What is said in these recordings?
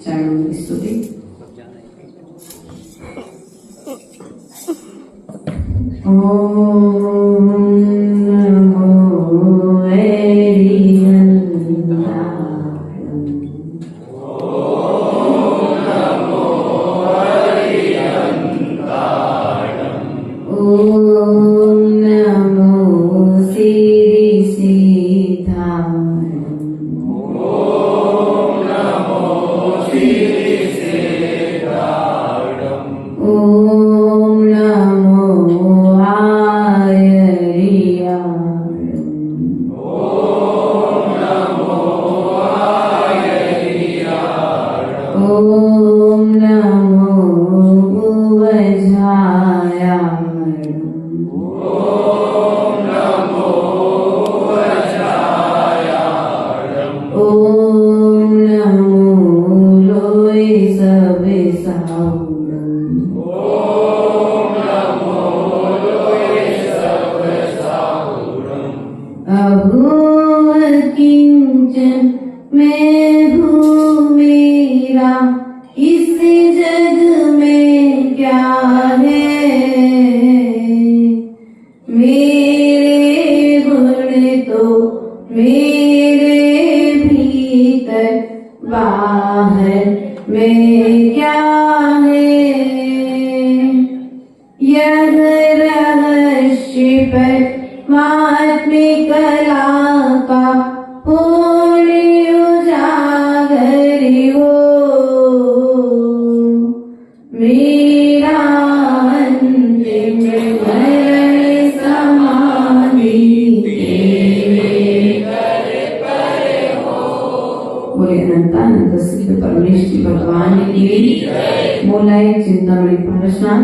चरणों की स्तुति। ओम नमो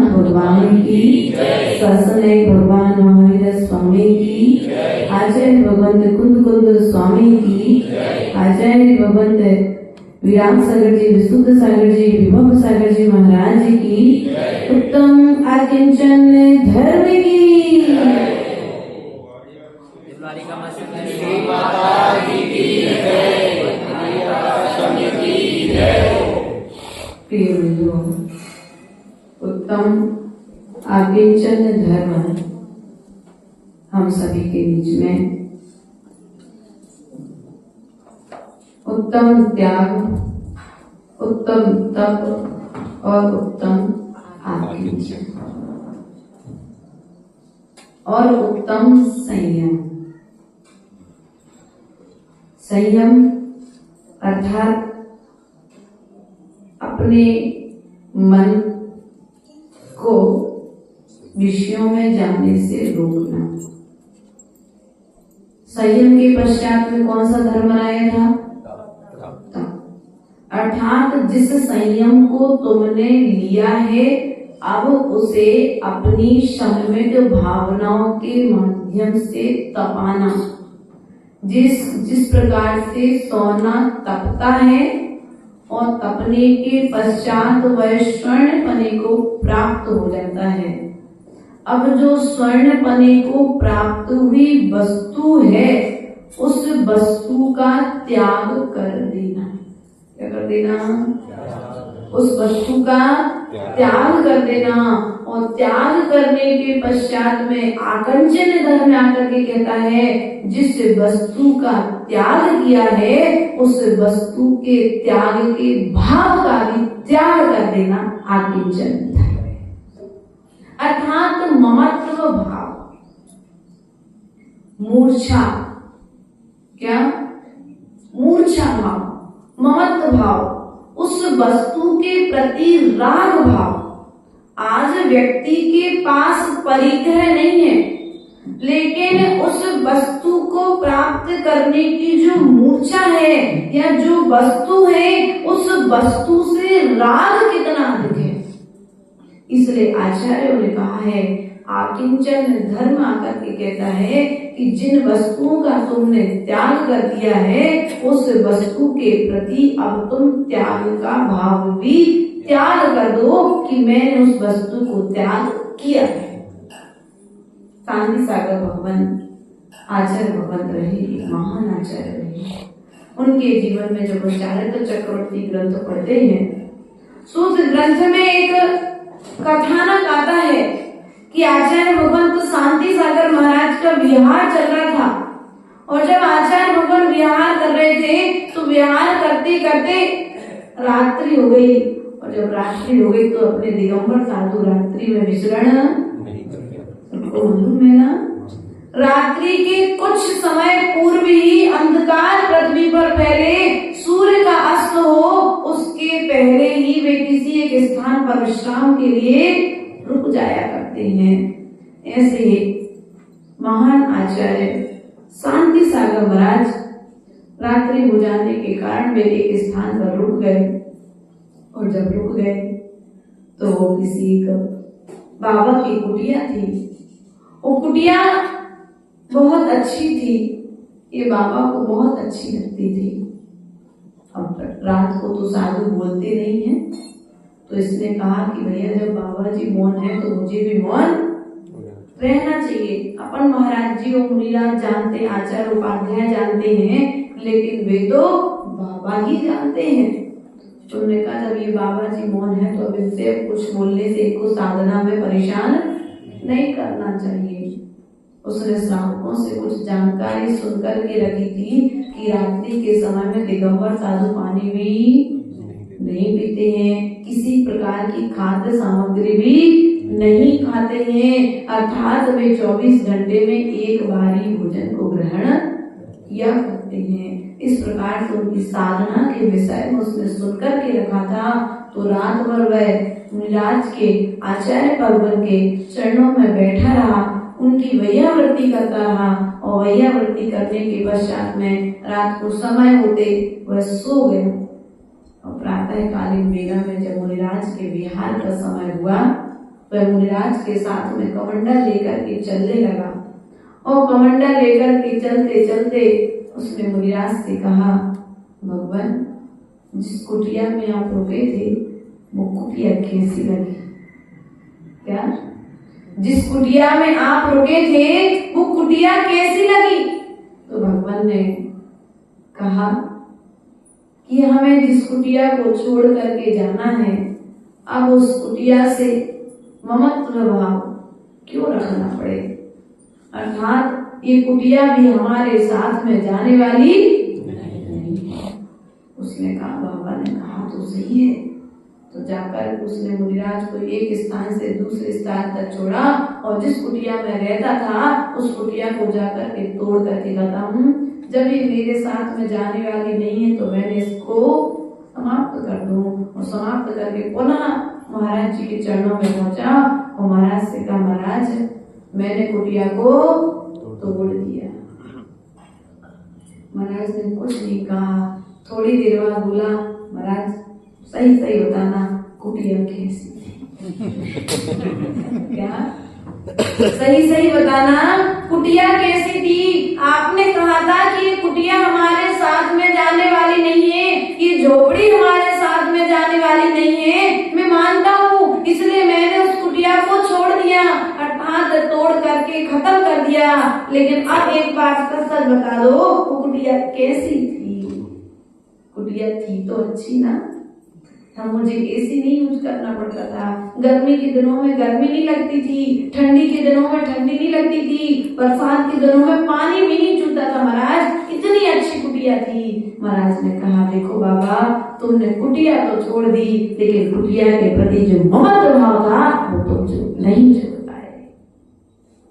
भगवान की, सत्संग भगवान महावीर स्वामी की, आचार्य भगवंत कुंद कुंद स्वामी की, आचार्य भगवंत विराट सागर जी, विशुद्ध सागर जी, विभव सागर जी महाराज जी की, उत्तम आकिंचन धर्म की। उत्तम आकिंचन धर्म हम सभी के बीच में, उत्तम त्याग, उत्तम तप और उत्तम आकिंचन और उत्तम संयम। संयम अर्थात अपने मन को विषयों में जाने से रोकना। संयम के पश्चात में कौन सा धर्म आया था? अर्थात जिस संयम को तुमने लिया है अब उसे अपनी संयमित भावनाओं के माध्यम से तपाना। जिस प्रकार से सोना तपता है और तपने के पश्चात वह स्वर्ण पने को प्राप्त हो जाता है। अब जो स्वर्ण पने को प्राप्त हुई वस्तु है उस वस्तु का त्याग कर देना। क्या कर देना? उस वस्तु का त्याग कर देना। और त्याग करने के पश्चात में आकंचन धर्म में आकर के कहता है जिस वस्तु का त्याग किया है उस वस्तु के त्याग के भाव का भी त्याग कर देना आकिंचन धर्म है। अर्थात ममत्व भाव, मूर्छा, क्या? मूर्छा भाव, ममत्व भाव, उस वस्तु के प्रति राग भाव। आज व्यक्ति के पास परिग्रह नहीं है लेकिन उस वस्तु को प्राप्त करने की जो मूर्छा है या जो वस्तु है उस वस्तु से राग कितना अधिक है। इसलिए आचार्यों ने कहा है आकिंचन धर्म आकर के कहता है कि जिन वस्तुओं का तुमने त्याग कर दिया है उस वस्तु के प्रति अब तुम त्याग का भाव भी त्याग कर दो कि मैंने उस वस्तु को त्याग किया है। शांति सागर भगवान आचार्य भगवंत रहे, महान आचार्य रहे। उनके जीवन में जब चरित्र चक्रवर्ती ग्रंथ पढ़ते हैं तो उस ग्रंथ में एक कथानक आता है कि आचार्य भगवंत शांति सागर महाराज का विहार चल रहा था और जब आचार्य भगवान विहार कर रहे थे तो विहार करते करते रात्रि हो गई और जब रात्रि हो गई तो अपने दिगंबर साधु रात्रि में विचरण सबको मालूम है ना। रात्रि के कुछ समय पूर्व ही अंधकार पृथ्वी पर फैले, सूर्य का अस्त हो उसके पहले ही वे किसी एक स्थान पर विश्राम के लिए रुक जाया करते हैं। ऐसे महान आचार्य शांति सागर महाराज रात्रि हो जाने के कारण वे एक स्थान पर रुक गए और जब रुक गए तो वो किसी बाबा की कुटिया थी। वो कुटिया बहुत अच्छी थी, ये बाबा को बहुत अच्छी लगती थी। अब रात को तो साधु बोलते नहीं है तो इसने कहा कि भैया जब बाबा जी मौन है तो मुझे भी मौन रहना चाहिए। अपन महाराज जी और मुनिराज जानते, आचार्य उपाध्याय जानते हैं, लेकिन वे तो बाबा ही जानते हैं। उन्होंने कहा जब ये बाबा जी मौन है तो अब इनसे कुछ बोलने से इनको साधना में परेशान नहीं करना चाहिए। उसने श्रावकों से कुछ जानकारी सुनकर के रखी थी कि रात्रि के समय में दिगंबर साधु पानी भी नहीं पीते हैं, किसी प्रकार की खाद्य सामग्री भी नहीं खाते हैं, अर्थात वे 24 घंटे में एक बार ही भोजन को ग्रहण किया करते हैं। इस प्रकार से उनकी साधना के विषय में उसने सुनकर के रखा था। तो रात भर वह मुनिराज के आचार्य भगवान के चरणों में बैठा रहा, उनकी वैयावृत्ति करता रहा और वैयावृत्ति करने के पश्चात में रात को समय होते वह सो गया। और प्रातः कालीन बेला में जब मुनिराज के विहार का समय हुआ वह मुनिराज के साथ में कमंडल लेकर के चलने लगा और कमंडल लेकर के चलते चलते उसने मुनिराज से कहा, भगवान जिस कुटिया में आप रुके थे वो कुटिया कैसी लगी? क्या जिस कुटिया में आप रुके थे वो कुटिया कैसी लगी? तो भगवान ने कहा कि हमें जिस कुटिया को छोड़ करके जाना है अब उस कुटिया से ममत्व भाव क्यों रखना पड़े, अर्थात ये कुटिया भी हमारे साथ में जाने वाली नहीं है। उसने कहा, बाबा ने कहा तो सही है। तो जाकर उसने मुनिराज को एक स्थान से दूसरे स्थान तक छोड़ा और जिस कुटिया में रहता था उस कुटिया को जाकर के तोड़ करके बताऊं, जब ये मेरे साथ में जाने वाली नहीं है तो मैंने इसको समाप्त कर दूं। और समाप्त करके पुनः महाराज जी के चरणों में पहुंचा और महाराज से कहा, महाराज मैंने कुटिया को तोड़ दिया। महाराज ने कुछ नहीं कहा। थोड़ी देर बाद बोला, महाराज सही सही बताना कुटिया कैसी थी? क्या सही सही बताना कुटिया कैसी थी? आपने कहा था कि ये कुटिया हमारे साथ में जाने वाली नहीं है, ये झोपड़ी हमारे साथ में जाने वाली नहीं है। मैं मानता हूँ, इसलिए मैंने उस कुटिया को छोड़ दिया, अर्थात तोड़ करके खत्म कर दिया। लेकिन अब एक बात का सच बता दो, वो कुटिया कैसी थी? कुटिया थी तो अच्छी ना, हम मुझे एसी नहीं यूज करना पड़ता था, गर्मी के दिनों में गर्मी नहीं लगती थी, ठंडी के दिनों में ठंडी नहीं लगती थी, बरसात के दिनों में पानी भी नहीं चूता था। महाराज इतनी अच्छी कुटिया थी। महाराज ने कहा, देखो बाबा तुमने कुटिया तो छोड़ दी, लेकिन कुटिया के प्रति जो ममत्व भाव था वो तो नहीं छोड़ पाए।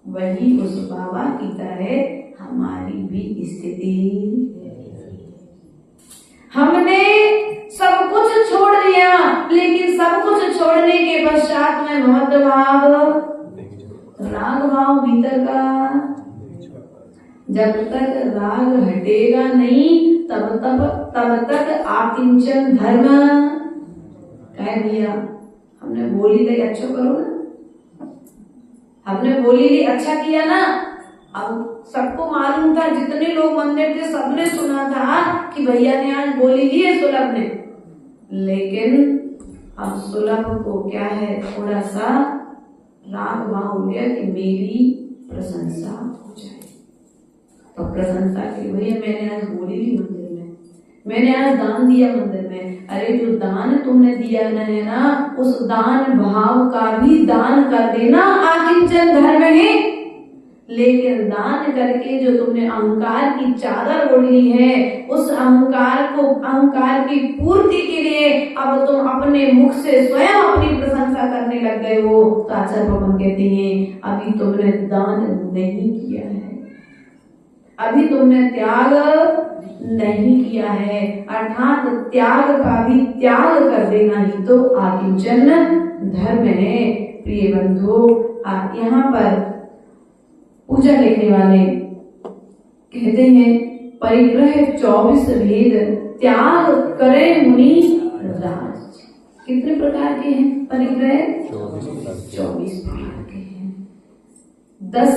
वही उस बाबा की तरह हमारी भी स्थिति, हमने सब कुछ छोड़ दिया, लेकिन सब कुछ छोड़ने के पश्चात में ममत्व भाव, राग भाव भीतर का, जब तक राग हटेगा नहीं तब तक आकिंचन धर्म। कह दिया हमने बोली ली, अच्छा करो ना, हमने बोली ली, अच्छा किया ना। अब सबको मालूम था, जितने लोग मंदिर थे सबने सुना था कि भैया ने आज बोली ली है सुलभ ने, लेकिन अब सुलभ को क्या है, थोड़ा सा राग भाव हो गया कि मेरी प्रशंसा हो जाए। तो प्रशंसा की भैया मैंने आज बोली ली मंदिर में, मैंने आज दान दिया मंदिर में, अरे जो दान तुमने दिया है ना, उस दान भाव का भी दान कर देना आकिंचन धर्म है। लेकिन दान करके जो तुमने अहंकार की चादर ओढ़ ली है, उस अहंकार की पूर्ति के लिए अब तुम अपने मुख से स्वयं अपनी प्रशंसा करने लग गए हो। तो आचार्य भगवान कहते हैं अभी तुमने दान नहीं किया है, अभी तुमने त्याग नहीं किया है, अर्थात त्याग का भी त्याग कर देना ही तो आकिंचन धर्म है। प्रिय बंधु, यहाँ पर पूजा लिखने वाले कहते हैं परिग्रह 24 भेद त्याग करे मुनि राज। कितने प्रकार के हैं परिग्रह? 24 प्रकार के हैं। 10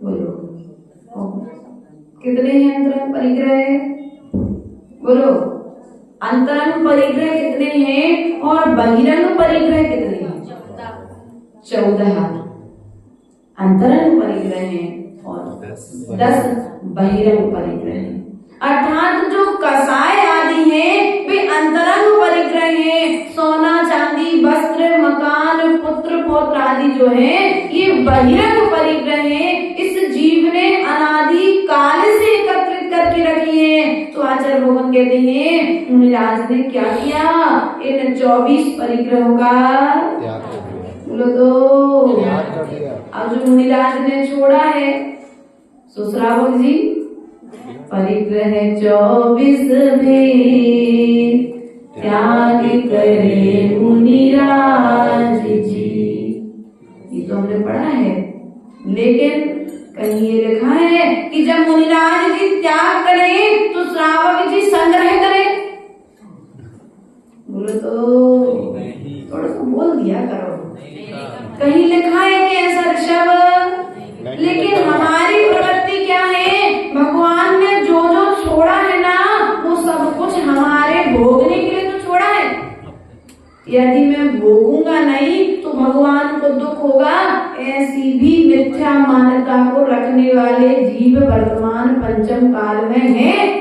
बोलो कितने हैं अंतरंग परिग्रह? बोलो अंतरंग परिग्रह कितने हैं और बहिरंग परिग्रह कितने हैं? 14 अंतरंग परिग्रह हैं और 10 बहिरंग परिग्रह हैं। अर्थात जो कसाय आदि हैं वे अंतरंग परिग्रह हैं। सोना चांदी वस्त्र मकान पुत्र पौत्र आदि जो है ये बहिरंग परिग्रह हैं। इस जीव ने अनादि काल से एकत्रित करके रखी है। तो आचार्य भगवान कहते हैं मुनिराज ने क्या किया? इन 24 परिग्रहों का बोलो तो अब जो मुनिराज ने छोड़ा है सुश्रावक जी परिग्रह 24 भेद त्याग करे मुनिराज जी। ये तो हमने पढ़ा है, लेकिन कहीं ये लिखा है कि जब मुनिराज जी त्याग करें तो श्रावक जी संग्रह करें। बोलो तो थोड़ा सा बोल दिया करो। कहीं लिखा है कि ऐसा ऋषभ, लेकिन हमारी प्रवृत्ति क्या है? भगवान ने जो जो छोड़ा है ना वो सब कुछ हमारे भोगने के लिए तो छोड़ा है। यदि मैं भोगूंगा नहीं तो भगवान को दुख होगा। ऐसी भी मिथ्या मान्यता को रखने वाले जीव वर्तमान पंचम काल में हैं।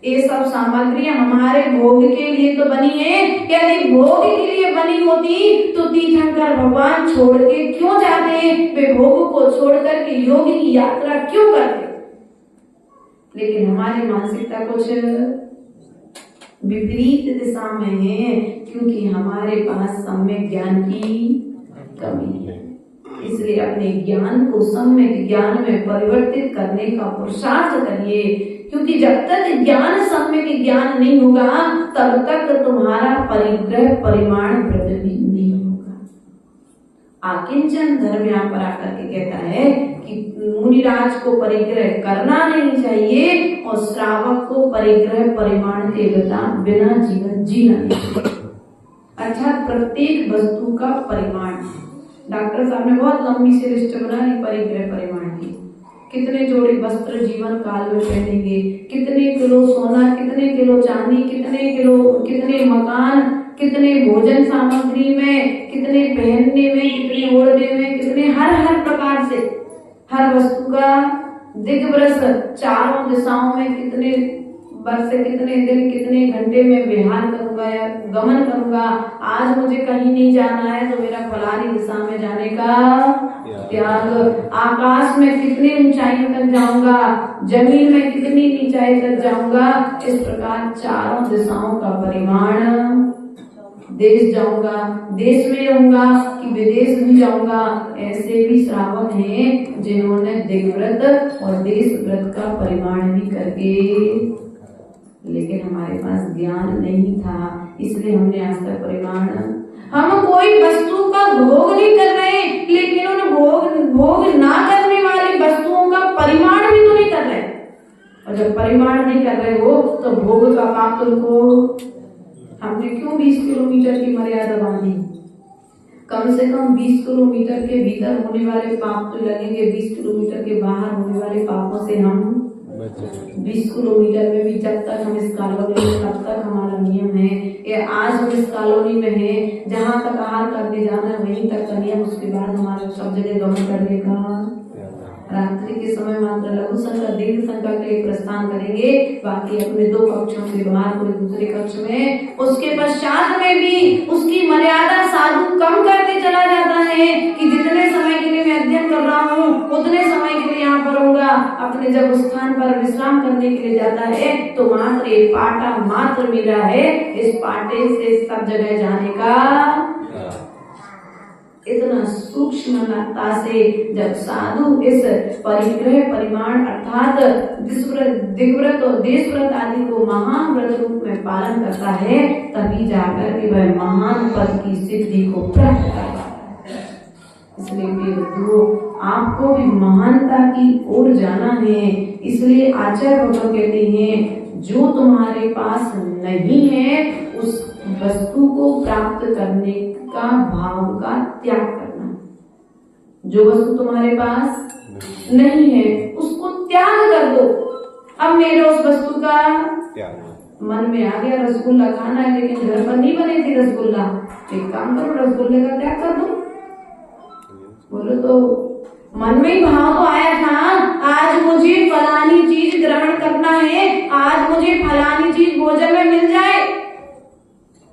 ये सब सामग्रियां हमारे भोग के लिए तो बनी है। यदि भोग के लिए बनी होती तो तीर्थंकर भगवान छोड़ के क्यों जाते? वे भोग को छोड़ करके योग की यात्रा क्यों करते? लेकिन हमारी मानसिकता कुछ विपरीत दिशा में है, क्योंकि हमारे पास सम्यक ज्ञान की कमी है। इसलिए अपने ज्ञान को सम्यक ज्ञान में परिवर्तित करने का पुरुषार्थ करिए, क्योंकि जब तक ज्ञान सम्यक ज्ञान नहीं होगा तब तक तुम्हारा परिग्रह परिमाण वृद्धि भी नहीं होगा। आकिंचन धर्म यहाँ पर आकर के कहता है कि मुनिराज को परिग्रह करना नहीं चाहिए और श्रावक को परिग्रह परिमाण के बिना जीवन जीना नहीं चाहिए। अर्थात प्रत्येक वस्तु का परिमाण। डॉक्टर साहब ने बहुत लंबी सी लिस्ट बना ली परिग्रह परिमाण की। कितने जोड़ी वस्त्र जीवन काल में पहनेंगे, कितने किलो सोना, कितने किलो चांदी, कितने मकान, कितने भोजन सामग्री में, कितने पहनने में, कितने ओढ़ने में, कितने हर प्रकार से हर वस्तु का दिग्भ्रष्ट चारों दिशाओं में कितने वर्ष से कितने दिन कितने घंटे में विहार करूंगा या गमन करूंगा। आज मुझे कहीं नहीं जाना है तो मेरा फलानी दिशा में जाने का त्याग। आकाश में कितनी ऊंचाई तक जाऊंगा, जमीन में कितनी नीचाई तक जाऊंगा। इस प्रकार चारों दिशाओं का परिमाण। देश जाऊंगा, देश में रहूंगा कि विदेश भी जाऊंगा। ऐसे भी श्रावक हैं जिन्होंने दिग्व्रत और देश व्रत का परिमाण भी करके, लेकिन हमारे पास ज्ञान नहीं था, इसलिए हमने आज तक परिमाण। हम कोई वस्तु का भोग नहीं कर रहे, लेकिन उन भोग ना करने वाली वस्तुओं का परिमाण भी तो नहीं कर रहे। और जब परिमाण नहीं कर रहे हो तो भोग का पाप तुमको। हमने क्यों 20 किलोमीटर की मर्यादा बांधी? कम से कम 20 किलोमीटर के भीतर होने वाले पाप तो लगेंगे, 20 किलोमीटर के बाहर होने वाले पापों से हम 20 किलोमीटर में भी जब तक हम इस कॉलोनी में तब तक हमारा नियम है। ये आज हम इस कॉलोनी में है, जहाँ तक आहार करने जाना है वहीं तक का नियम। उसके बाद हमारा सब जगह गमन करने का रात्रि के समय मात्र लघु संख्या दीर्घ संख्या के लिए प्रस्थान करेंगे, बाकी अपने 2 कक्षों के बाद कोई दूसरे कक्ष में। उसके पश्चात में भी उसकी मर्यादा साधु कम करते चला जाता है कि जितने समय के लिए मैं अध्ययन कर रहा हूँ उतने समय के लिए यहाँ पर होगा। अपने जब उस स्थान पर विश्राम करने के लिए जाता है तो मात्र एक पाटा मात्र मिला है, इस पाटे से सब जगह जाने का इतना सूक्ष्मता से जब साधु इस परिग्रह परिमाण अर्थात दिग्व्रत और देशव्रत आदि को महान व्रत रूप में पालन करता है, तभी जाकर के वह महान पद की सिद्धि को प्राप्त कर पाता है। इसलिए बंधुओं, आपको भी महानता की ओर जाना है। इसलिए आचार्य भगवान कहते हैं, जो तुम्हारे पास नहीं है उस वस्तु को प्राप्त करने का भाव का त्याग करना। जो वस्तु तुम्हारे पास नहीं है उसको त्याग कर दो। अब मेरे उस वस्तु का मन में आ गया रसगुल्ला खाना है, लेकिन घर पर नहीं बने थी रसगुल्ला, एक काम करो रसगुल्ले का त्याग कर दो। बोलो तो मन में ही भाव तो आया था, आज मुझे फलानी चीज ग्रहण करना है, आज मुझे फलानी चीज भोजन में मिल जाए,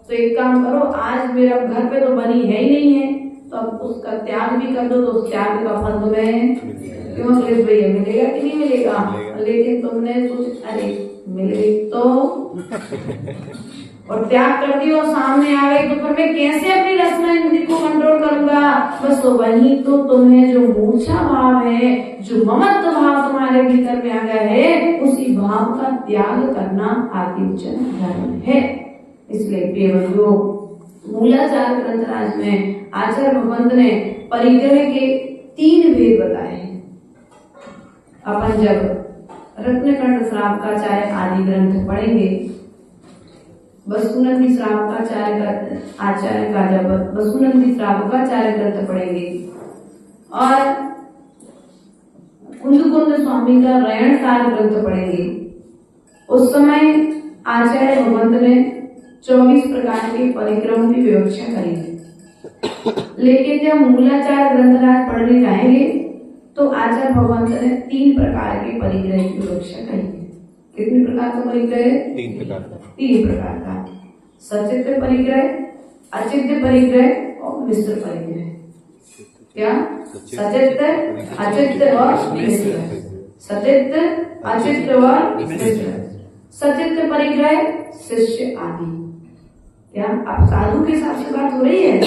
तो एक काम करो, आज मेरा घर पे तो बनी है ही नहीं है, तो अब उसका त्याग भी कर दो, तो उस त्याग का फल तुम्हें क्यों अखिलेश भैया मिलेगा कि नहीं मिलेगा? लेकिन तुमने कुछ अरे मिले तो और त्याग कर दियो, सामने आ गई तो फिर मैं कैसे अपनी रसना इंद्री को कंट्रोल करूंगा? बस तो वही तो तुम्हें जो मूर्छा भाव है, जो ममत्व भाव तुम्हारे भीतर में आ गया है, उसी भाव का त्याग करना आदिवचन धर्म है। इसलिए प्रिय बंधुओं, मूलाचार ग्रंथराज में आचार्य भगवंत ने परिग्रह के 3 भेद बताए हैं। अपन जब रत्नखंड श्रावकाचार्य आदि ग्रंथ पढ़ेंगे, वसुनंदी श्रावकाचार्य का जब वसुनंदी श्रावकाचार्य ग्रंथ पढ़ेंगे और कुंद स्वामी का रयण सार ग्रंथ पढ़ेंगे, उस समय आचार्य भगवंत ने 24 प्रकार के परिक्रमों की विवक्षा करी है। लेकिन जब मूलाचार ग्रंथराज पढ़ने जाएंगे तो आचार्य भगवंत ने 3 प्रकार के परिग्रह की विवक्षा करी है। कितने प्रकार का परिग्रह? 3 प्रकार का। सचित्र परिग्रह, अचित्य परिग्रह और मिश्र परिग्रह। क्या? सचित्र, अचित्य और मिश्र। सचित्र, अचित्य और मिश्र। सचित्र परिग्रह शिष्य आदि। क्या अब साधु के हिसाब से बात हो रही है?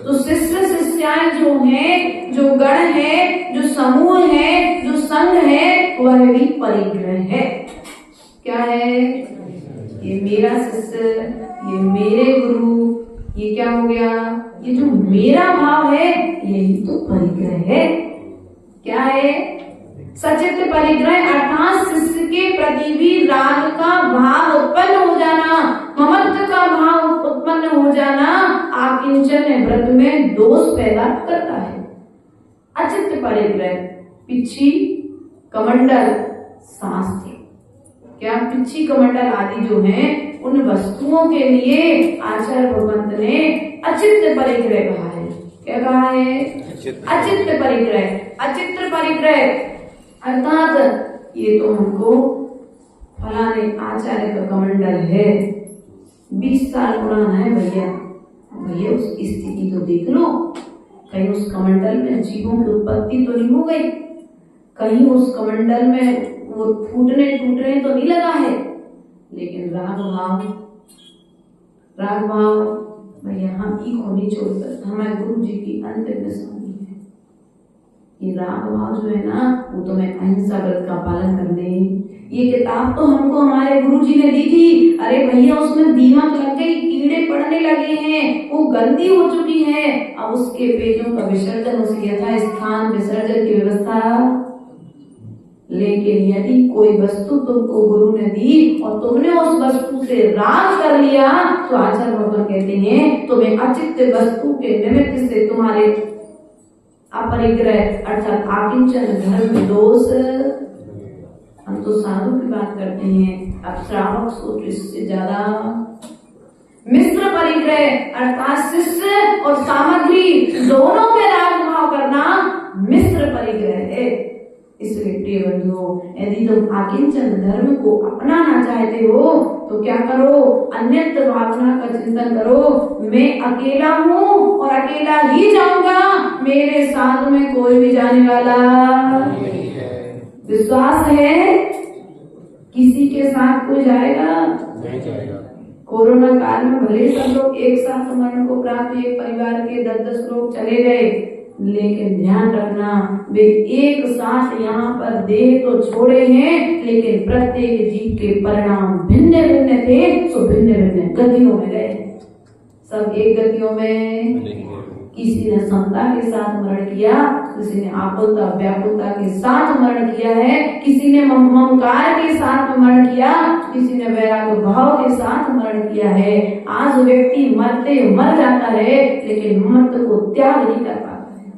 तो शिष्य शिष्याएं जो हैं, जो गण है, जो समूह है, जो संघ है, वह भी परिग्रह है। क्या है? ये मेरा शिष्य, ये मेरे गुरु, ये क्या हो गया? ये जो मेरा भाव है यही तो परिग्रह है। क्या है? सचित्र परिग्रह अर्थात शिष्य के प्रति भी राग का भाव उत्पन्न हो जाना, ममत्व का भाव उत्पन्न हो जाना आकिंचन व्रत में दोष पैदा करता है। अचित्त परिग्रह पिच्छी, कमंडल, शास्त्र। क्या? पिच्छी, कमंडल आदि जो हैं उन वस्तुओं के लिए आचार्य भगवंत ने अचित्त परिग्रह कहा है। क्या कहा है? अचित्त परिग्रह। अचित्र परिग्रह अर्थात ये तो हमको फलाने आचार्य का कमंडल है, 20 साल पुराना है भैया उसकी स्थिति तो देख लो, कहीं उस कमंडल में जीवों की उत्पत्ति तो नहीं हो गई, कहीं उस कमंडल में वो टूटने तो नहीं लगा है। लेकिन राग भाव भैया हम की खोनी छोड़कर हमारे गुरु जी की अंतिम निशानी है। ये राग भाव जो है ना, वो तो मैं अहिंसा व्रत का पालन करने, ये किताब तो हमको हमारे गुरु जी ने दी थी, अरे भैया उसमें दीमक लग गई, कीड़े पड़ने लगे हैं, वो गंदी हो चुकी है, अब उसके पेजों का विसर्जन, उसके यथा स्थान विसर्जन की व्यवस्था। लेकिन यदि कोई वस्तु तुमको गुरु ने दी और तुमने उस वस्तु से राग कर लिया, तो आचार्य भगवान कहते हैं तुम्हें अचित्त वस्तु के निमित्त से तुम्हारे अपरिग्रह अर्थात आकिंचन धर्म दोष। हम तो साधु की बात करते हैं, अब श्रावक सोच इससे ज्यादा। मिश्र परिग्रह अर्थात शिष्य और सामग्री दोनों में राग भाव करना मिश्र परिग्रह है। इसलिए प्रिय बंधुओं, यदि तुम आकिंचन धर्म को अपनाना चाहते हो तो क्या करो, अन्यत्र भावना का चिंतन करो। मैं अकेला हूँ और अकेला ही जाऊंगा, मेरे साथ में कोई भी जाने वाला नहीं है। विश्वास है किसी के साथ कोई जाएगा नहीं जाएगा। कोरोना काल में भले सब लोग एक साथ मरण को प्राप्त, एक परिवार के 10-10 लोग चले गए, लेकिन ध्यान रखना वे एक साथ यहाँ पर देह तो छोड़े हैं, लेकिन प्रत्येक जीव के परिणाम भिन्न भिन्न थे, सो भिन्न भिन्न गतियों में गए। सब एक गतियों में, किसी ने समता के साथ मरण किया, किसी ने आकुलता व्याकुलता के साथ मरण किया है, किसी ने ममकार के साथ मरण किया, किसी ने वैराग्य भाव के साथ मरण किया है। आज व्यक्ति मरते मर जाता है, लेकिन ममत्व को त्याग नहीं कर पाता है,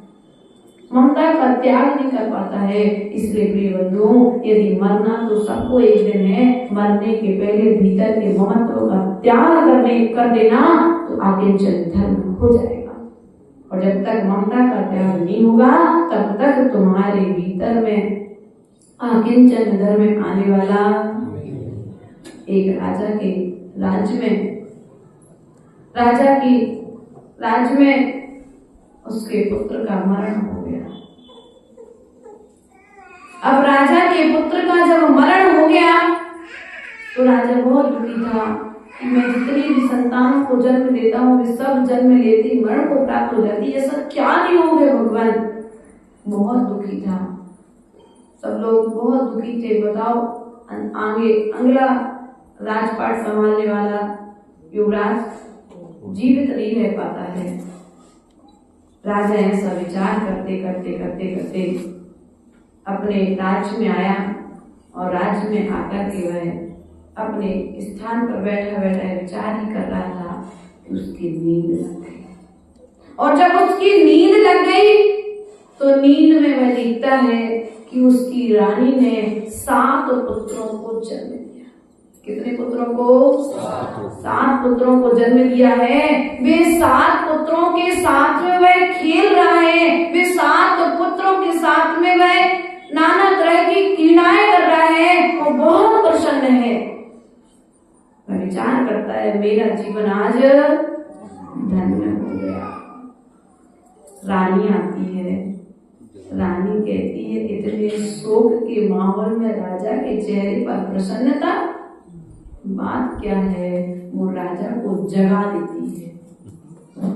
ममता का त्याग नहीं कर पाता है। इसलिए प्रिय बंधुओं, यदि मरना तो सबको एक दिन है, मरने के पहले भीतर के ममत्व का त्याग कर देना तो आकिंचन धर्म हो जाएगा। और जब तक ममता का त्याग नहीं होगा, तब तक तुम्हारे भीतर में आकिंचन धर्म आने वाला। एक राजा के राज्य में उसके पुत्र का मरण हो गया। अब राजा के पुत्र का जब मरण हो गया तो राजा बहुत दुखी था कि मैं जितनी भी संतानों को जन्म देता हूँ वे सब जन्म लेते ही मरण को प्राप्त हो जाती, ऐसा क्या नहीं हो गया भगवान। बहुत दुखी था, सब लोग बहुत दुखी थे। बताओ, आगे अगला राजपाट संभालने वाला युवराज जीवित नहीं रह पाता है। राजा ऐसा विचार करते करते करते करते अपने राज्य में आया और राज्य में आकर के वह अपने स्थान पर बैठा बैठा विचार ही कर रहा था कि उसकी नींद लग गई। और जब उसकी नींद लग गई तो नींद में वह दिखता है कि उसकी रानी ने 7 पुत्रों को जन्म दिया। कितने पुत्रों को? 7 पुत्रों को जन्म दिया है। वे 7 पुत्रों के साथ में वह खेल रहा है, वे 7 पुत्रों के साथ में वह नाना तरह की क्रीड़ाएं कर रहा है, वो बहुत प्रसन्न है। वह विचार करता है मेरा जीवन आज धन्य हो गया। रानी आती है, रानी कहती है इतने शोक के माहौल में राजा के चेहरे पर प्रसन्नता, बात क्या है? वो राजा को जगा देती है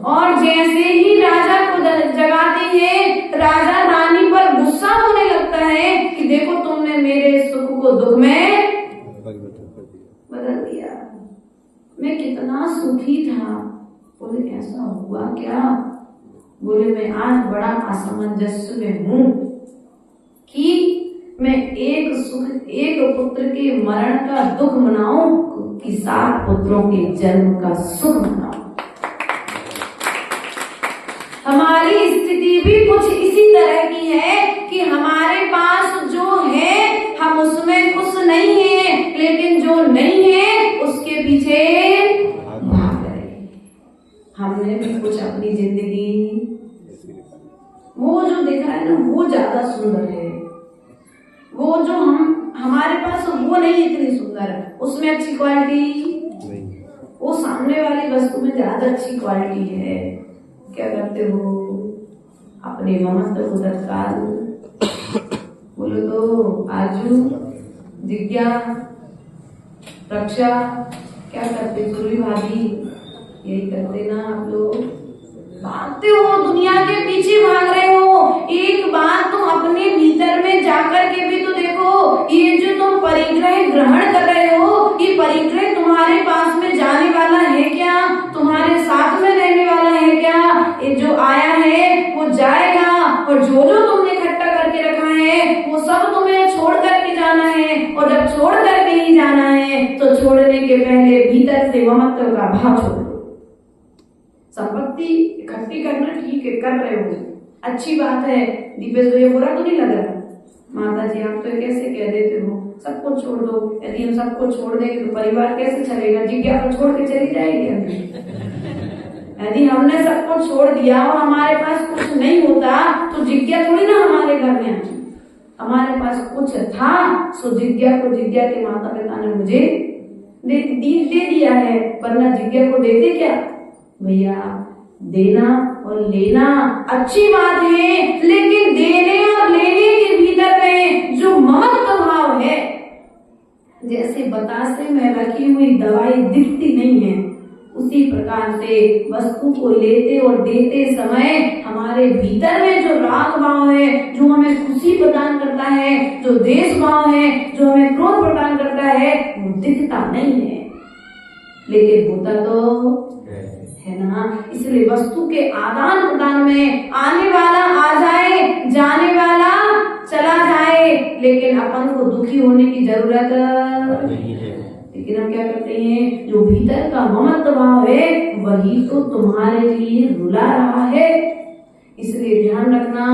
और जैसे ही राजा को जगाती है, राजा रानी पर गुस्सा होने लगता है कि देखो तुमने मेरे सुख को दुख में बदल दिया। मैं कितना सुखी था। बोले ऐसा हुआ क्या? बोले मैं आज बड़ा असमंजस में हूँ कि मैं एक पुत्र के मरण का दुख मनाऊं कि 7 पुत्रों के जन्म का सुख मनाऊं। हमारी स्थिति भी कुछ इसी तरह की है कि हमारे पास जो है हम उसमें खुश नहीं है, लेकिन जो नहीं है उसके पीछे भाग रहे हैं। हमने भी कुछ अपनी जिंदगी, वो जो दिख रहा है ना वो ज्यादा सुंदर है, वो जो हमारे पास वो नहीं इतनी सुंदर है, उसमें अच्छी क्वालिटी, वो सामने वाली वस्तु में ज्यादा अच्छी क्वालिटी है। क्या करते हो? अपने ममत्व को तत्काल बोलो तो आजू जिज्ञा रक्षा क्या करते? सुरी भाभी यही करते ना आप लोग, भागते हो, दुनिया के पीछे भाग रहे हो। एक बात तुम अपने भीतर में जाकर के भी तो देखो, ये जो तुम परिग्रह ग्रहण कर रहे हो, ये परिग्रह तुम्हारे पास में जाने वाला है क्या? तुम्हारे साथ में रहने वाला है क्या? ये जो आया है वो जाएगा, और जो जो तुमने इकट्ठा करके रखा है वो सब तुम्हें छोड़ करके जाना है। और जब छोड़ करके ही जाना है तो छोड़ने के पहले भीतर से ममत्व का भाव छोड़ दो। संपत्ति इकट्ठी करना ठीक है, कर रहे हो, अच्छी बात है। दीपेश भैया बुरा तो नहीं लग रहा? माता जी आप तो कैसे कह देते हो सबको छोड़ दो। यदि हम सबको छोड़ देंगे तो परिवार कैसे चलेगा? जिज्ञा को छोड़ के चली जाएगी। यदि हमने सबको छोड़ दिया और हमारे पास कुछ नहीं होता तो जिज्ञा थोड़ी ना हमारे घर में आती। हमारे पास कुछ था सो जिज्ञा के माता पिता ने मुझे दे दिया है, वरना जिज्ञा को देते क्या भैया। देना और लेना अच्छी बात है, लेकिन देने और लेने के भीतर में जो ममत्व भाव है, जैसे बतासे में रखी हुई दवाई दिखती नहीं है, उसी प्रकार से वस्तु को लेते और देते समय हमारे भीतर में जो राग भाव है, जो हमें खुशी प्रदान करता है, जो द्वेष भाव है, जो हमें क्रोध प्रदान करता है, वो दिखता नहीं है, लेकिन होता तो है ना। इसलिए वस्तु के आदान प्रदान में आने वाला आ जाए, जाने वाला चला जाए, लेकिन अपन को दुखी होने की जरूरत नहीं है। लेकिन हम क्या करते हैं, जो भीतर का ममत्व भाव है वही तो तुम्हारे लिए रुला रहा है। इसलिए ध्यान रखना,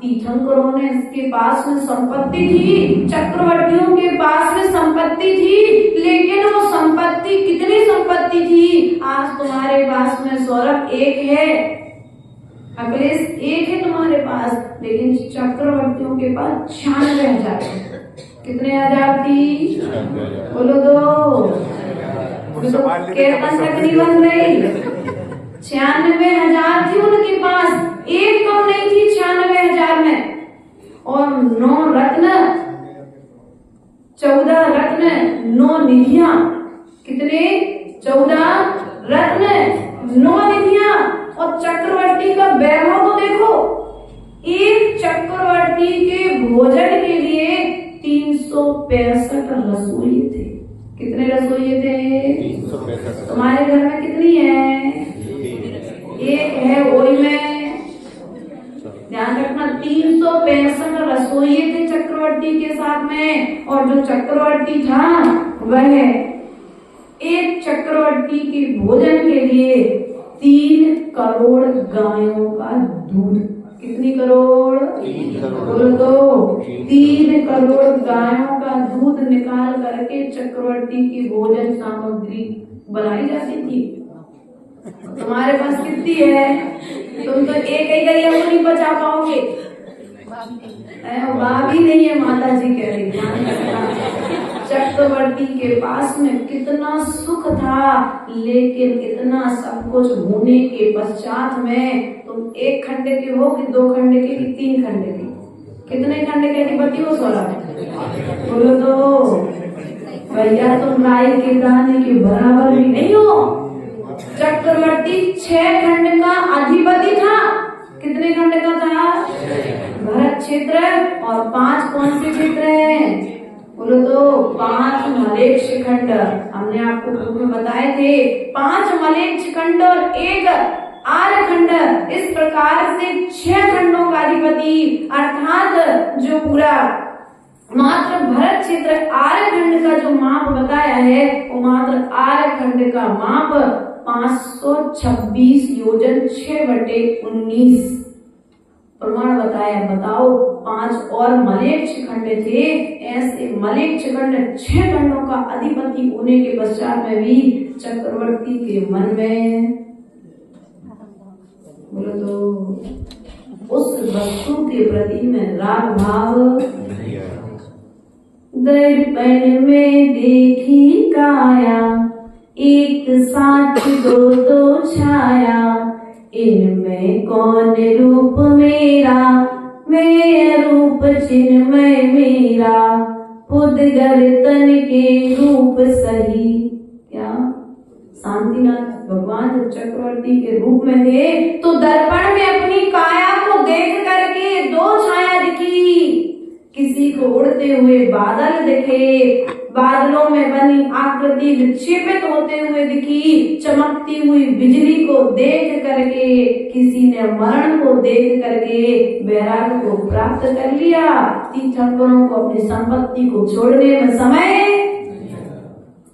तीर्थंकरों ने इसके पास में संपत्ति थी, चक्रवर्तियों के पास में संपत्ति थी, लेकिन वो संपत्ति कितनी संपत्ति थी, आज तुम्हारे पास में सौरभ एक है, अखिलेश एक है तुम्हारे पास, लेकिन चक्रवर्तियों के पास 96,000। कितने हजार थी बोलो तो कीर्तन तक नहीं बन रही। 96,000 थी उनके पास, एक कम नहीं थी 96,000 में। और 9 रत्न, 14 रत्न, 9 निधियां। कितने? 14 रत्न, 9 निधियां। और चक्रवर्ती का वैभव तो देखो, एक चक्रवर्ती के भोजन के लिए 365 रसोई थे। कितने रसोई थे? 365। तुम्हारे घर में कितनी है? एक है, वही में ध्यान रखना। 365 रसोई थे चक्रवर्ती के साथ में, और जो चक्रवर्ती था वह एक चक्रवर्ती के भोजन के लिए 3 करोड़ गायों का दूध। कितनी करोड़? 3 करोड़। तो 3 करोड़ गायों का दूध निकाल करके चक्रवर्ती की भोजन सामग्री बनाई जाती थी। तुम्हारे पास कितनी है? तुम तो एक ही गैया को नहीं बचा पाओगे। भाभी नहीं है, माता जी कह रही। चक्रवर्ती के पास में कितना सुख था, लेकिन इतना सब कुछ होने के पश्चात में तुम 1 खंडे के हो कि 2 खंडे के कि 3 खंडे के? कितने खंडे के अधिपति हो? 16। बोलो तो भैया, तुम राय के दाने के बराबर भी नहीं हो। चक्रवर्ती 6 खंड का अधिपति था। कितने खंड का था? भरत क्षेत्र। और 5 कौन से क्षेत्र हैं? बोलो तो 5 मलेच्छ खंड। हमने आपको ग्रुप में बताए थे, 5 मलेच्छ खंड और 1 आर्य खंड। इस प्रकार से 6 खंडों का अधिपति, अर्थात जो पूरा मात्र भरत क्षेत्र आर्य खंड का जो माप बताया है, वो मात्र आर्य खंड का माप 526 योजन 6/19 प्रमाण बताया। बताओ, 5 और मलेच्छ खंड थे। ऐसे मलेच्छ खंड 6 खंडों का अधिपति होने के पश्चात में भी चक्रवर्ती के मन में बोलो तो उस वस्तु के प्रति में राग भाव। दर्पण में देखी काया, एक साथ दो छाया, इनमें कौन रूप मेरा, मैं रूप चिन्मय मेरा, पुद्गल तन के रूप सही। क्या शांतिनाथ भगवान जब चक्रवर्ती के रूप में थे तो दर्पण में अपनी काया को देख करके 2 छाया दिखी। किसी को उड़ते हुए बादल दिखे, बादलों में बनी आकृति विक्षेपित होते हुए दिखी, चमकती हुई बिजली को देख करके किसी ने मरण को देख करके वैराग्य को प्राप्त कर लिया। तीर्थंकरों को अपनी संपत्ति को छोड़ने में समय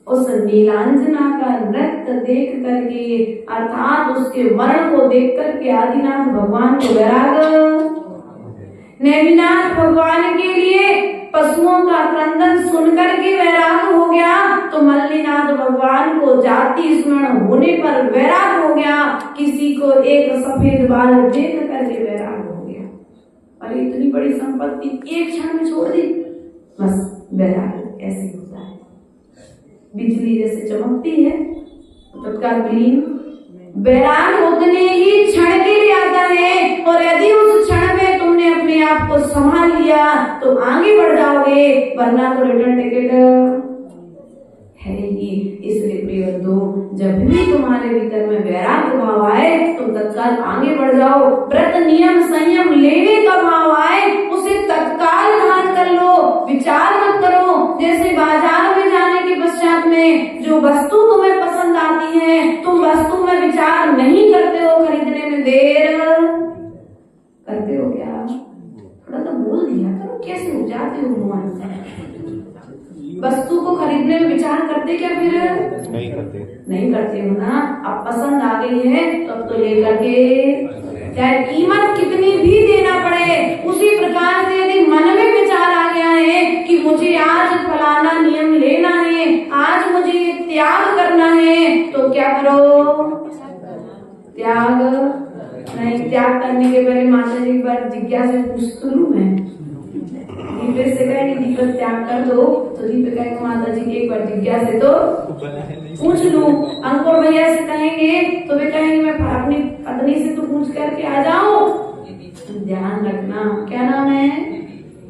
उस नीलांजना का नृत्य देख करके, अर्थात उसके मरण को देख करके आदिनाथ भगवान को वैराग्य, नेमिनाथ भगवान के लिए पशुओं का क्रंदन सुनकर के वैराग हो गया, तो मल्लीनाथ भगवान को जाति स्मरण होने पर वैराग हो गया। किसी को एक सफेद बाल देख करके वैराग हो गया। अरे इतनी बड़ी संपत्ति एक क्षण में छोड़ दी, बस वैराग ऐसे होता है। बिजली जैसे चमकती है तत्काल विलीन, वैराग उतने ही क्षण के लिए आता है। और यदि उस क्षण में तुमने अपने आप को संभाल लिया तो आगे बढ़ जाओगे, वरना तो रिटर्न टिकट है ही। इसलिए प्रिय बंधु, जब भी तुम्हारे भीतर में वैराग्य भाव आए तुम तत्काल आगे बढ़ जाओ। व्रत नियम संयम लेने का भाव आए उसे तत्काल धारण कर लो, विचार मत करो। जैसे बाजार में जाने के पश्चात में जो वस्तु तुम्हें पसंद आती है, तुम वस्तु में विचार नहीं करते हो, खरीदने में देर करते हो क्या? थोड़ा तो बोल दिया करो, कैसे हो जाते हो मन से। वस्तु को खरीदने में विचार करते क्या? फिर नहीं करते हो ना। अब पसंद आ गई है तो अब तो लेकर के, चाहे कीमत कितनी भी देना पड़े। उसी प्रकार से यदि मन में विचार आ गया है कि मुझे आज फलाना नियम लेना है, आज मुझे त्याग करना है, तो क्या करो? त्याग नहीं। त्याग करने के पहले माता जी पर जिज्ञासा पूछ लूं मैं, दीपक से कहेंगे दीपक त्याग कर दो, तो दीपक कहेंगे माता जी की एक बार जिज्ञासा तो पूछ लूं। अंकुर भैया से कहेंगे तो वे कहेंगे मैं अपनी पत्नी से तो पूछ करके आ जाऊं। ध्यान रखना, क्या नाम है?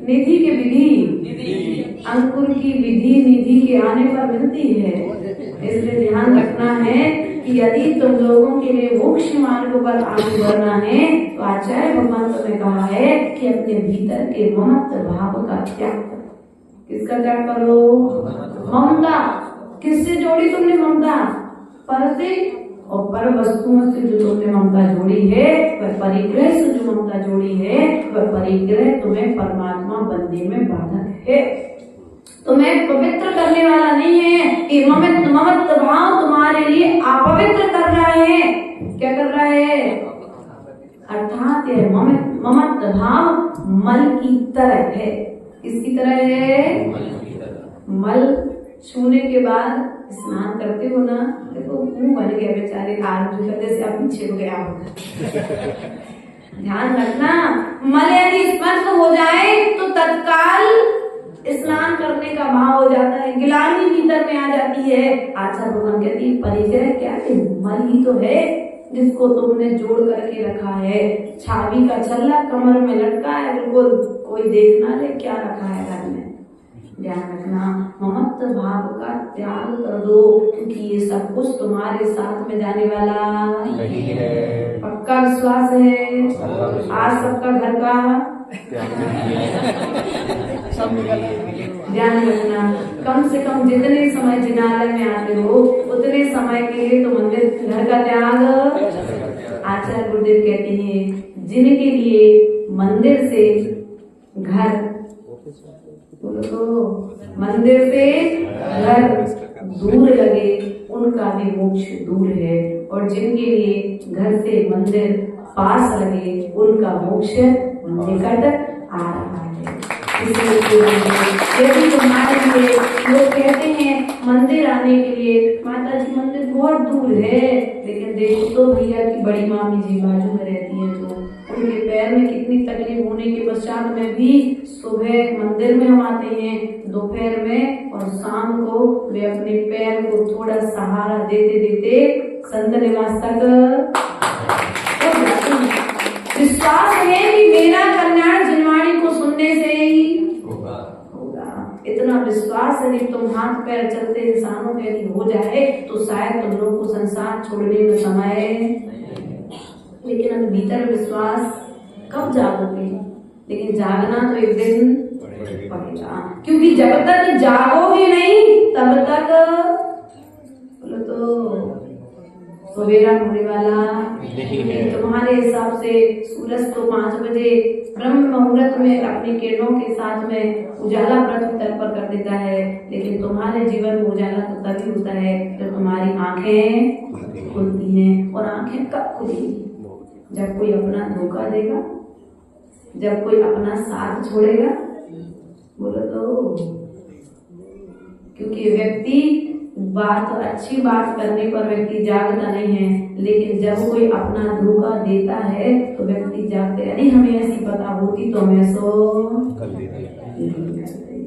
निधि की विधि, अंकुर की विधि निधि के आने पर मिलती है। इसलिए ध्यान रखना है कि यदि तुम लोगों के लिए मोक्ष मार्ग पर आगे बढ़ना है तो आचार्य भगवान ने कहा है कि अपने भीतर के ममत्व भाव का त्याग करो। किसका त्याग करो? ममता। किससे जोड़ी तुमने ममता? पर से और पर वस्तुओं से जो तुमने ममता जोड़ी है, वह परिग्रह से जो ममता जोड़ी है, वह परिग्रह तुम्हें परमात्मा बनने में बाधक है, तुम्हें पवित्र करने वाला नहीं है। कि ममत्व भाव तुम्हारे लिए अपवित्र कर रहा है। क्या कर रहा है? अर्थात यह ममत्व भाव मल की तरह है। किसकी तरह है? मल छूने के बाद स्नान करते हो ना, देखो मुंह बन गया बेचारे, आरजू करने से आप पीछे हो गया होगा। ध्यान रखना, मल यदि स्पर्श हो जाए तो तत्काल स्नान करने का भाव हो जाता है, गिलानी भीतर में आ जाती है। आचार्य भगवान कहती है परिग्रह क्या है? मल ही तो है जिसको तुमने जोड़ करके रखा है। छाबी का छल्ला कमर में लटका है, बिल्कुल कोई देख ना ले क्या रखा है घर में। ध्यान रखना, ममत्व भाव का त्याग कर दो, क्योंकि ये सब कुछ तुम्हारे साथ में जाने वाला नहीं है। पक्का विश्वास है? आज सबका घर का ध्यान रखना। कम से कम जितने समय जिनालय में आते हो उतने समय के लिए तो मंदिर घर का त्याग। आचार्य गुरुदेव कहते हैं जिनके लिए मंदिर से घर, बोलो तो मंदिर से घर दूर लगे उनका भी मोक्ष दूर है, और जिनके लिए घर से मंदिर पास लगे उनका मोक्ष निकट आ रहा है। यदि तुम्हारे लिए लोग कहते हैं मंदिर आने के लिए माता जी मंदिर बहुत दूर है, लेकिन देखो तो भैया की बड़ी मामी जी बाजू में रहती है, जो उनके पैर में कितनी तकलीफ होने के पश्चात में भी सुबह मंदिर में हम आते हैं, दोपहर में और शाम को वे अपने पैर को थोड़ा सहारा देते देते संत निवास तक। विश्वास है कि मेरा कल्याण जिनवाणी को सुनने से ही होगा। इतना विश्वास है कि तुम हाथ पैर चलते इंसानों के यदि हो जाए तो शायद तुम लोग को संसार छोड़ने में समय, लेकिन अब भीतर विश्वास कब जागोगे? लेकिन जागना तो एक दिन पड़ेगा, क्योंकि जब तक जागोगे नहीं तब तक बोलो तो सवेरा होने वाला नहीं है। तुम्हारे हिसाब से सूरज तो 5 बजे ब्रह्म मुहूर्त में अपनी किरणों के साथ में उजाला पृथ्वी तल पर कर देता है, लेकिन तुम्हारे जीवन में उजाला तो तभी होता है जब तुम्हारी आंखें खुलती हैं। और आंखें कब खुलेगी? जब कोई अपना धोखा देगा, जब कोई अपना साथ छोड़ेगा, बोलो तो। क्योंकि व्यक्ति बात अच्छी बात करने पर व्यक्ति जागता नहीं है, लेकिन जब कोई अपना धोखा देता है तो व्यक्ति जागते हैं। नहीं हमें ऐसी पता होती तो हमें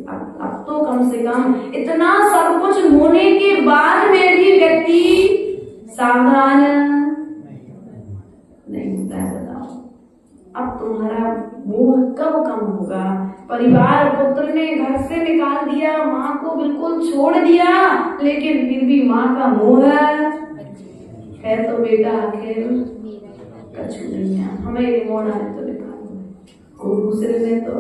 अब तो कम से कम इतना सब कुछ होने के बाद में भी व्यक्ति सावधान नहीं होता है। बताओ अब तुम्हारा मोह कब कम होगा? परिवार पुत्र ने घर से निकाल दिया, माँ को बिल्कुल छोड़ दिया, लेकिन फिर भी माँ का मोह है तो बेटा आखिर कछु नहीं है, हमें रिमोट आने तो निकालो। और दूसरे ने तो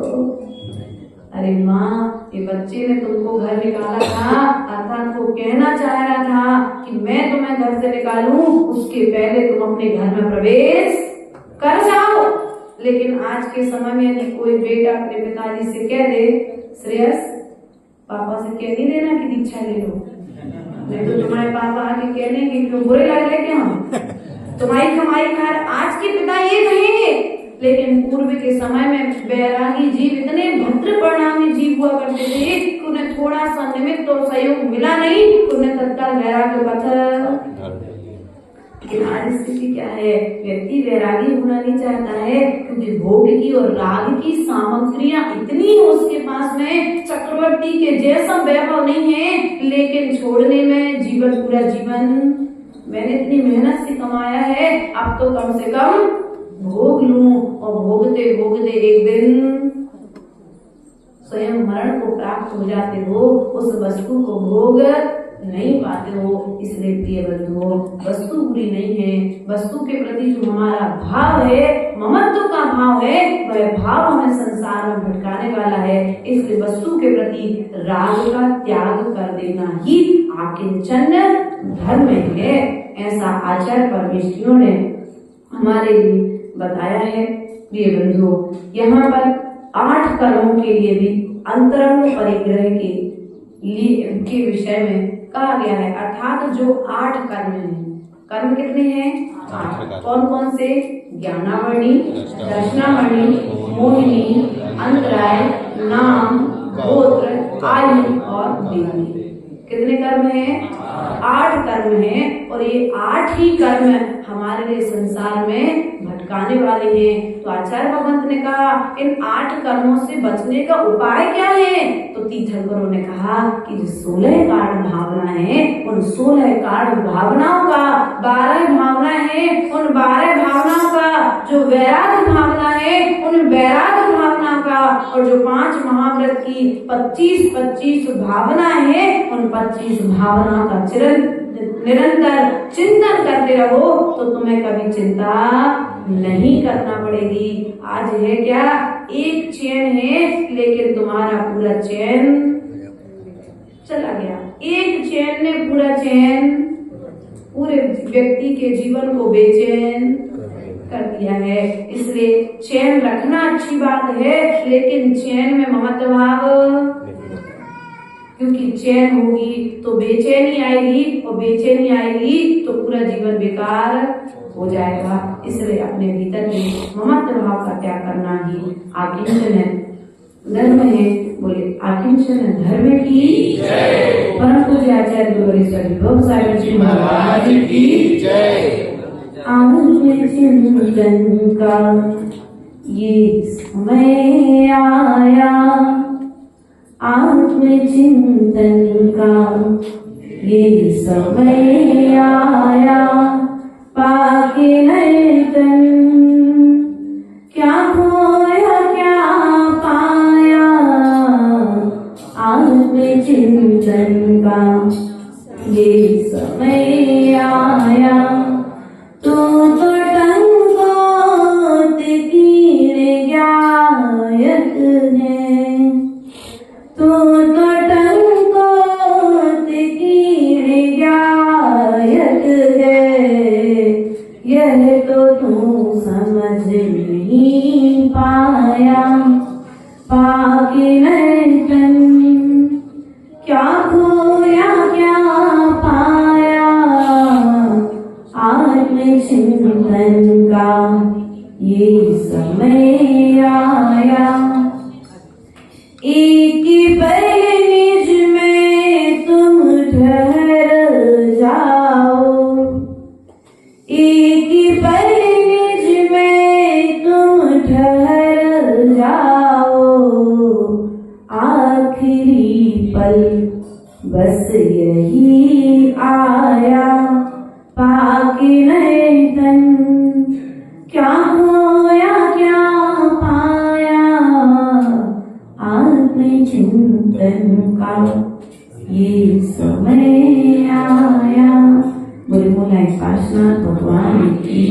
अरे माँ ये बच्चे ने तुमको घर निकाला था, अर्थात वो कहना चाह रहा था कि मैं तुम्हें घर से निकालूं, उसके पहले तुम अपने घर में प्रवेश कर जाओ। लेकिन आज के समय में यदि कोई बेटा अपने पिताजी से कह दे, श्रेयस पापा से कह नहीं देना कि दीक्षा ले लो, नहीं तो तुम्हारे पापा आके कहने कि क्यों बुरे लग रहे क्या हम तुम्हारी कमाई खार। आज के पिता ये कहेंगे, लेकिन पूर्व के समय में बैरागी जीव इतने भद्र परिणामी जीव हुआ करते थे कि उन्हें थोड़ा सा निमित्त और सहयोग मिला नहीं, उन्हें तत्काल वैराग्य पत्थर। लेकिन आज स्थिति क्या है? व्यक्ति वैरागी होना नहीं चाहता है, क्योंकि भोग की और राग की सामग्रियां इतनी है उसके पास में, चक्रवर्ती के जैसा वैभव नहीं है, लेकिन छोड़ने में जीवन पूरा जीवन मैंने इतनी मेहनत से कमाया है, अब तो कम से कम भोग लूं। और भोगते भोगते एक दिन स्वयं मरण को प्राप्त हो जाते हो, उस वस्तु को भोग नहीं पाते हो। इसलिए प्रिय बंधुओं, वस्तु बुरी नहीं है, वस्तु के प्रति जो हमारा भाव है, ममत्व का भाव है, वह भाव हमें संसार में भटकाने वाला है। इसलिए वस्तु के प्रति राग का त्याग कर देना ही आकिंचन धर्म है। ऐसा आचार्य परमेष्ठियों ने हमारे लिए बताया है। प्रिय बंधुओं, यहाँ पर 8 कर्मों के लिए भी अंतरंग परिग्रह के विषय में कहा गया है। अर्थात जो 8 कर्म हैं, कर्म कितने हैं? 8। कौन कौन से? ज्ञानावरणी, दर्शनावरणी, मोहिनी, अंतराय, नाम, गोत्र, आयु और देवनी। कितने कर्म हैं? 8 कर्म हैं, और ये 8 ही कर्म हमारे लिए संसार में भटकाने वाले हैं। तो आचार्य भगवंत ने कहा इन 8 कर्मों से बचने का उपाय क्या है? तो तीर्थंकरों ने कहा कि जो 16 कारण भावना है, उन 16 कारण भावनाओं का 12 भावना है, उन 12 भावनाओं का जो वैराग्य भावना है, उन वैराग्य भावना का, और जो 5 महाव्रत की 25 भावना है, उन 25 भावनाओं का निरंतर चिंतन करते रहो तो तुम्हें कभी चिंता नहीं करना पड़ेगी। आज है क्या? एक चैन है, लेकिन तुम्हारा पूरा चैन चला गया। एक चैन ने पूरा चैन, पूरे व्यक्ति के जीवन को बेचैन कर दिया है। इसलिए चैन रखना अच्छी बात है, लेकिन चैन में ममत्व भाव, क्योंकि चैन होगी तो बेचैनी आएगी, और बेचैनी आएगी तो पूरा जीवन बेकार हो जाएगा। इसलिए अपने भीतर में ममत्व भाव का त्याग करना ही आकिंचन धर्म है। बोले आकिंचन धर्म की जय। परम पूज्य आचार्य गुरुवर विभव सागर जी महाराज की जय। आत्मचिंतन का ये समय आया, आत्मचिंतन का ये समय आया, पाके नर्तन क्या खोया क्या पाया, आत्मचिंतन का ये समय आया। तो टंकोत की गायक है, तो टंकोत की गायक है, यह तो तू समझ नहीं पाया, पाके नर्तन क्या खोया क्या पाया, आत्मचिंतन का ये समय आया। एक पल निज में तुम ठहर पाके रहे तन, क्या खोया क्या पाया, आत्मचिंतन का ये समय आया। बोले मोला काशनाथ भगवान की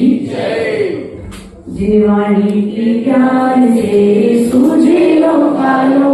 जिनवाणी की ज्ञान से सूझे लो पालो।